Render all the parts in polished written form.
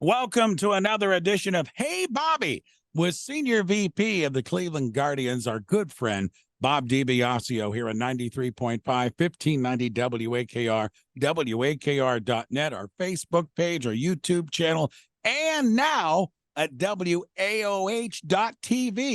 Welcome to another edition of Hey Bobby with Senior VP of the Cleveland Guardians, our good friend, Bob DiBiasio, here at 93.5, 1590 WAKR, WAKR.net, our Facebook page, our YouTube channel, and now at WAOH.TV.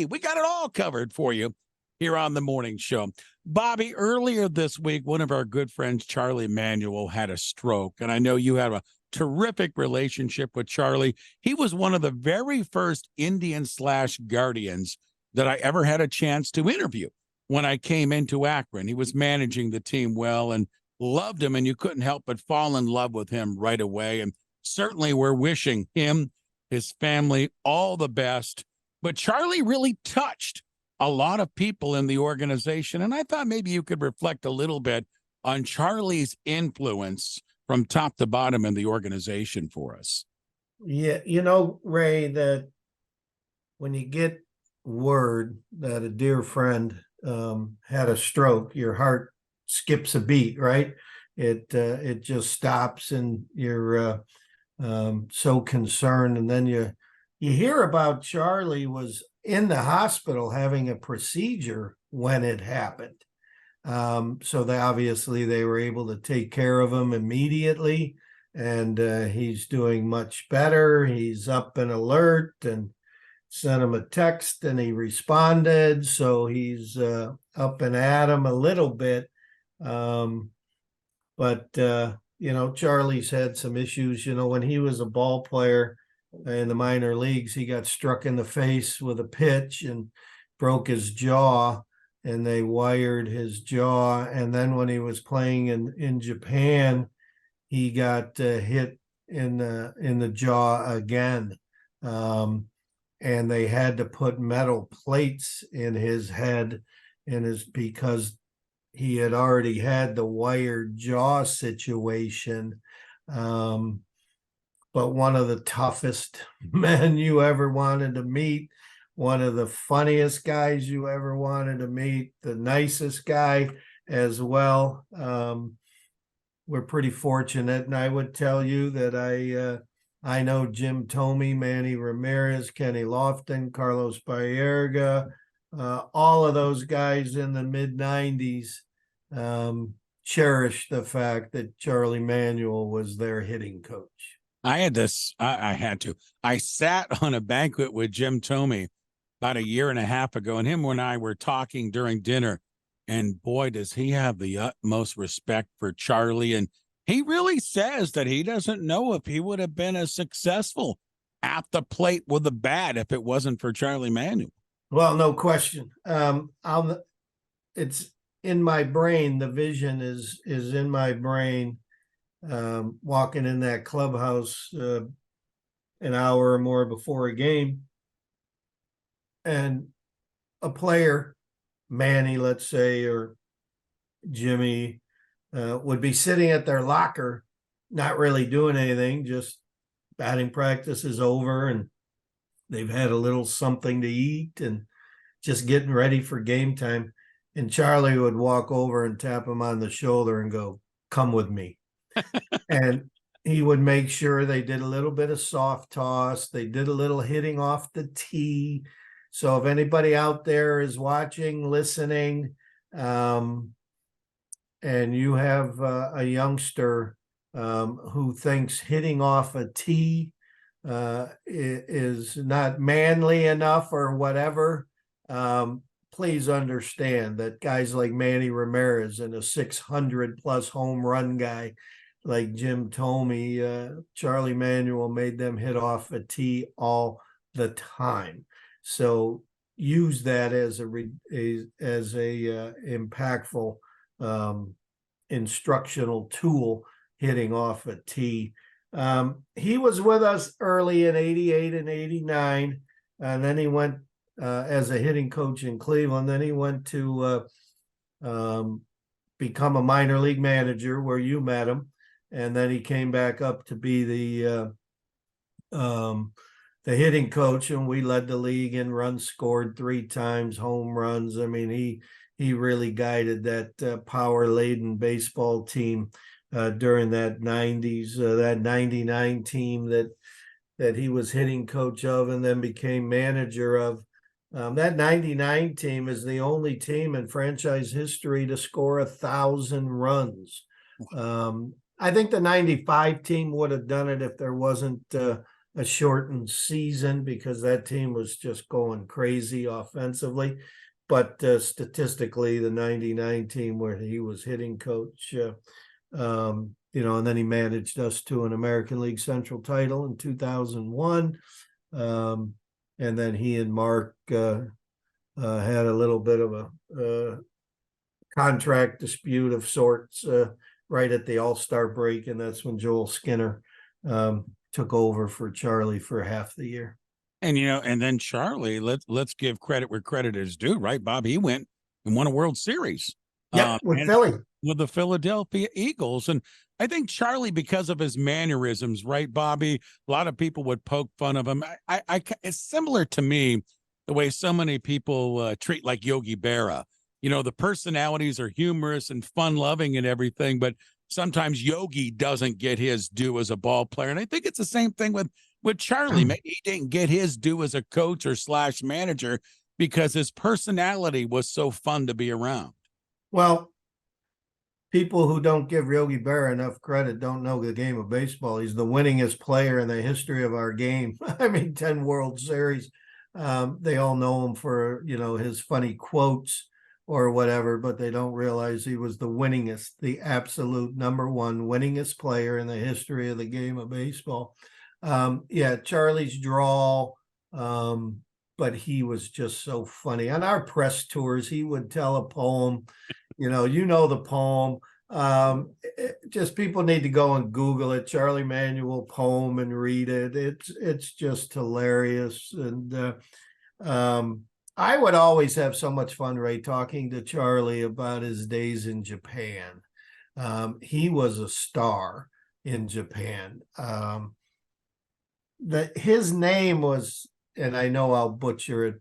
We got it all covered for you here on the morning show. Bobby, earlier this week, one of our good friends, Charlie Manuel, had a stroke, and I know you have a terrific relationship with Charlie. He was one of the very first Indian/Guardians that I ever had a chance to interview when I came into Akron. He was managing the team well and loved him, and you couldn't help but fall in love with him right away. And certainly we're wishing him, his family, all the best. But Charlie really touched a lot of people in the organization, and I thought maybe you could reflect a little bit on Charlie's influence from top to bottom in the organization for us. Yeah, Ray, that when you get word that a dear friend had a stroke, your heart skips a beat, right? It just stops, and you're so concerned. And then you hear about Charlie was in the hospital having a procedure when it happened. So they were able to take care of him immediately, and he's doing much better. He's up and alert, and sent him a text, and he responded. So he's up and at him a little bit. But Charlie's had some issues. When he was a ball player in the minor leagues, he got struck in the face with a pitch and broke his jaw. And they wired his jaw. And then when he was playing in Japan, he got hit in the jaw again. And they had to put metal plates in his head, because he had already had the wired jaw situation. But one of the toughest men you ever wanted to meet, one of the funniest guys you ever wanted to meet, the nicest guy as well. We're pretty fortunate, and I would tell you that I know Jim Thome, Manny Ramirez, Kenny Lofton, Carlos Baerga, all of those guys in the mid-90s cherished the fact that Charlie Manuel was their hitting coach. I sat on a banquet with Jim Thome about a year and a half ago, and him and I were talking during dinner, and boy, does he have the utmost respect for Charlie. And he really says that he doesn't know if he would have been as successful at the plate with the bat if it wasn't for Charlie Manuel. Well, no question. It's in my brain. The vision is in my brain. Walking in that clubhouse an hour or more before a game, and a player, Manny, let's say, or Jimmy, would be sitting at their locker, not really doing anything, just batting practice is over, and they've had a little something to eat and just getting ready for game time. And Charlie would walk over and tap him on the shoulder and go, "Come with me." And he would make sure they did a little bit of soft toss. They did a little hitting off the tee. So if anybody out there is watching, listening, and you have a youngster who thinks hitting off a tee is not manly enough or whatever, please understand that guys like Manny Ramirez and a 600-plus home run guy like Jim Thome, Charlie Manuel made them hit off a tee all the time. So use that as a impactful instructional tool, hitting off a tee. He was with us early in 88 and 89, and then he went as a hitting coach in Cleveland. Then he went to become a minor league manager where you met him. And then he came back up to be the hitting coach, and we led the league in runs scored 3 times, home runs. I mean, he really guided that power-laden baseball team during that 90s, that 99 team that that he was hitting coach of and then became manager of. That 99 team is the only team in franchise history to score 1,000 runs. I think the 95 team would have done it if there wasn't a shortened season, because that team was just going crazy offensively. But statistically, the 99 team where he was hitting coach, and then he managed us to an American League Central title in 2001. And then he and Mark had a little bit of a contract dispute of sorts right at the All-Star break, and that's when Joel Skinner took over for Charlie for half the year. And and then Charlie, let's give credit where credit is due, right, Bob? He went and won a World Series. Yeah, with Philly. With the Philadelphia Eagles. And I think Charlie, because of his mannerisms, right, Bobby, a lot of people would poke fun of him. It's similar to me, the way so many people treat like Yogi Berra. The personalities are humorous and fun-loving and everything, but sometimes Yogi doesn't get his due as a ball player. And I think it's the same thing with Charlie. Maybe he didn't get his due as a coach or / manager because his personality was so fun to be around. Well, people who don't give Yogi Berra enough credit don't know the game of baseball. He's the winningest player in the history of our game. 10 World Series. They all know him for, his funny quotes or whatever, but they don't realize he was the absolute number one winningest player in the history of the game of baseball. Charlie's drawl, but he was just so funny. On our press tours, he would tell a poem. The poem. Just people need to go and Google it, Charlie Manuel poem, and read it. It's just hilarious. And I would always have so much fun, Ray, talking to Charlie about his days in Japan. He was a star in Japan. His name was, and I know I'll butcher it,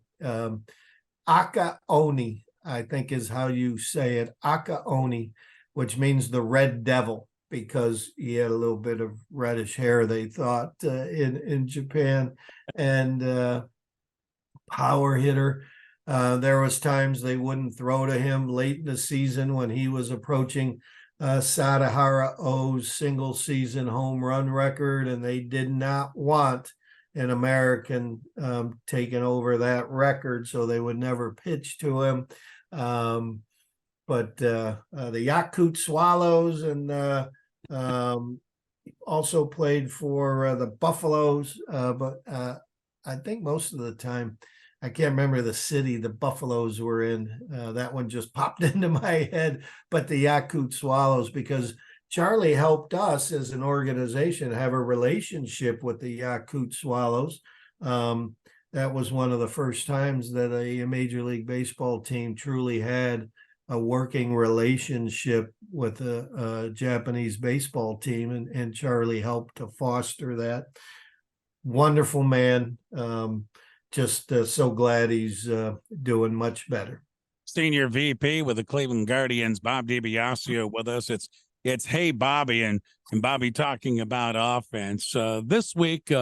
Aka Oni, I think is how you say it, Aka Oni, which means the Red Devil, because he had a little bit of reddish hair, they thought, in Japan, and power hitter. There was times they wouldn't throw to him late in the season when he was approaching Sadahara O's single season home run record, and they did not want an American taking over that record, so they would never pitch to him. But the Yakut Swallows, and also played for the Buffaloes, but I think most of the time, I can't remember the city the Buffaloes were in. That one just popped into my head, but the Yakut Swallows, because Charlie helped us as an organization have a relationship with the Yakut Swallows. That was one of the first times that a Major League Baseball team truly had a working relationship with a Japanese baseball team, and Charlie helped to foster that. Wonderful man. Just so glad he's doing much better. Senior VP with the Cleveland Guardians, Bob DiBiasio, with us. It's Hey Bobby, and Bobby talking about offense. This week,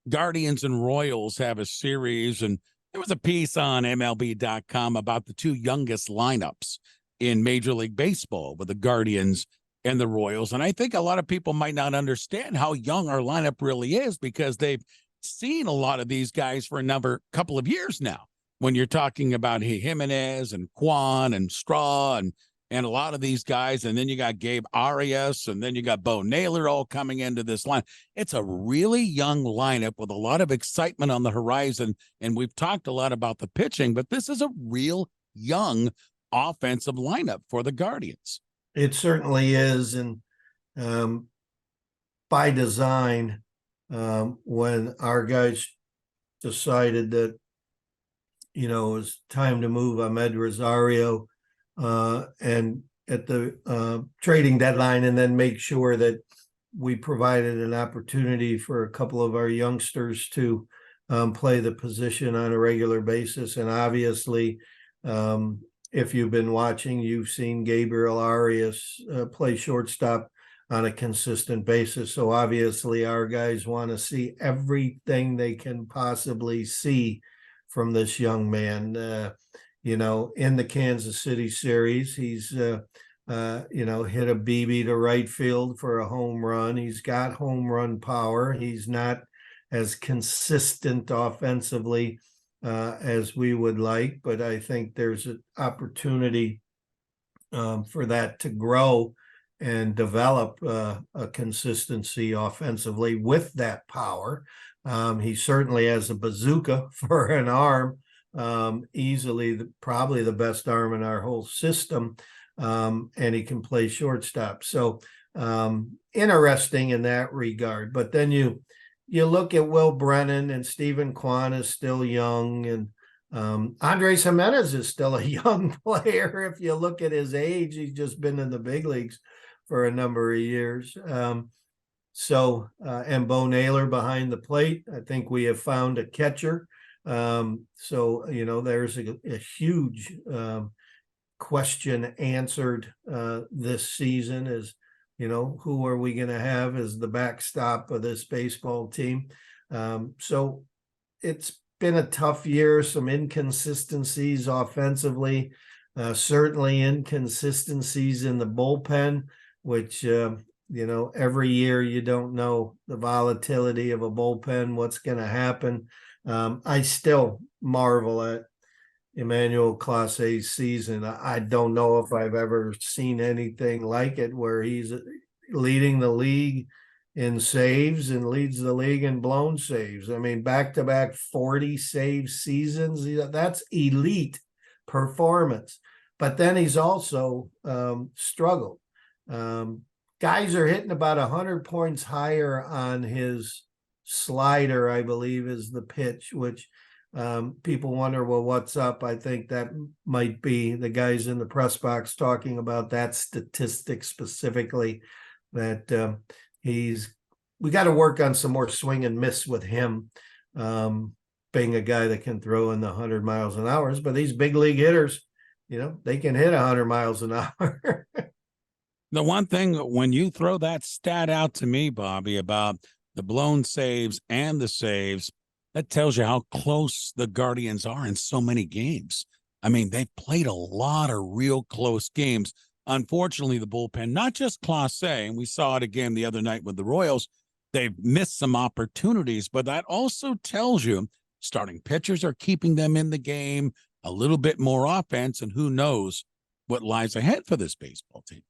Guardians and Royals have a series, and there was a piece on MLB.com about the two youngest lineups in Major League Baseball with the Guardians and the Royals. And I think a lot of people might not understand how young our lineup really is, because they've seen a lot of these guys for a couple of years now. When you're talking about Jimenez and Kwan and Straw and a lot of these guys, and then you got Gabe Arias, and then you got Bo Naylor all coming into this line. It's a really young lineup with a lot of excitement on the horizon, and we've talked a lot about the pitching, but this is a real young offensive lineup for the Guardians. It certainly is, and by design. When our guys decided that, it was time to move Ahmed Rosario and at the trading deadline, and then make sure that we provided an opportunity for a couple of our youngsters to play the position on a regular basis. And obviously, if you've been watching, you've seen Gabriel Arias play shortstop on a consistent basis. So obviously our guys want to see everything they can possibly see from this young man. In the Kansas City series, he's hit a BB to right field for a home run. He's got home run power. He's not as consistent offensively as we would like, but I think there's an opportunity for that to grow and develop a consistency offensively with that power. He certainly has a bazooka for an arm, easily probably the best arm in our whole system, and he can play shortstop. So interesting in that regard. But then you look at Will Brennan, and Stephen Kwan is still young, and Andres Jimenez is still a young player. If you look at his age, he's just been in the big leagues for a number of years. And Bo Naylor behind the plate. I think we have found a catcher. There's a huge question answered this season is, who are we going to have as the backstop of this baseball team? So it's been a tough year, some inconsistencies offensively, certainly inconsistencies in the bullpen, which, every year you don't know the volatility of a bullpen, what's going to happen. I still marvel at Emmanuel Clase's season. I don't know if I've ever seen anything like it, where he's leading the league in saves and leads the league in blown saves. I mean, back-to-back 40 save seasons. That's elite performance. But then he's also struggled. Guys are hitting about 100 points higher on his slider, I believe, is the pitch, which people wonder, well, what's up? I think that might be the guys in the press box talking about that statistic specifically, that we got to work on some more swing and miss with him, being a guy that can throw in the 100 miles an hour. But these big league hitters, they can hit 100 miles an hour. The one thing, when you throw that stat out to me, Bobby, about the blown saves and the saves, that tells you how close the Guardians are in so many games. I mean, they've played a lot of real close games. Unfortunately, the bullpen, not just Clase, and we saw it again the other night with the Royals, they've missed some opportunities, but that also tells you starting pitchers are keeping them in the game, a little bit more offense, and who knows what lies ahead for this baseball team.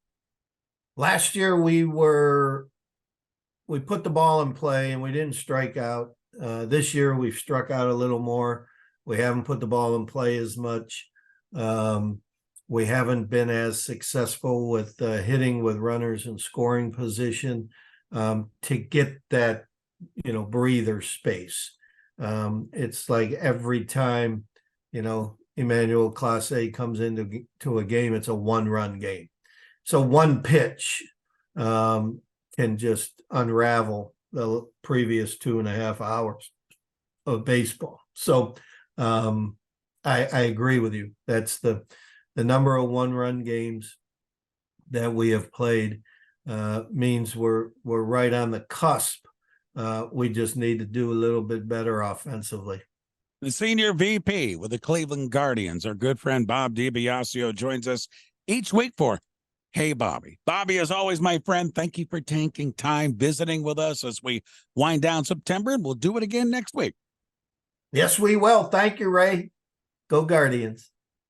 Last year, we put the ball in play and we didn't strike out. This year, we've struck out a little more. We haven't put the ball in play as much. We haven't been as successful with hitting with runners in scoring position to get that, breather space. It's like every time, Emmanuel Clase comes into a game, it's a one-run game. So one pitch can just unravel the previous 2.5 hours of baseball. So I agree with you. That's the number of one-run games that we have played means we're right on the cusp. We just need to do a little bit better offensively. The senior VP with the Cleveland Guardians, our good friend Bob DiBiasio, joins us each week for Hey, Bobby. Bobby, as always, my friend, thank you for taking time visiting with us as we wind down September, and we'll do it again next week. Yes, we will. Thank you, Ray. Go Guardians.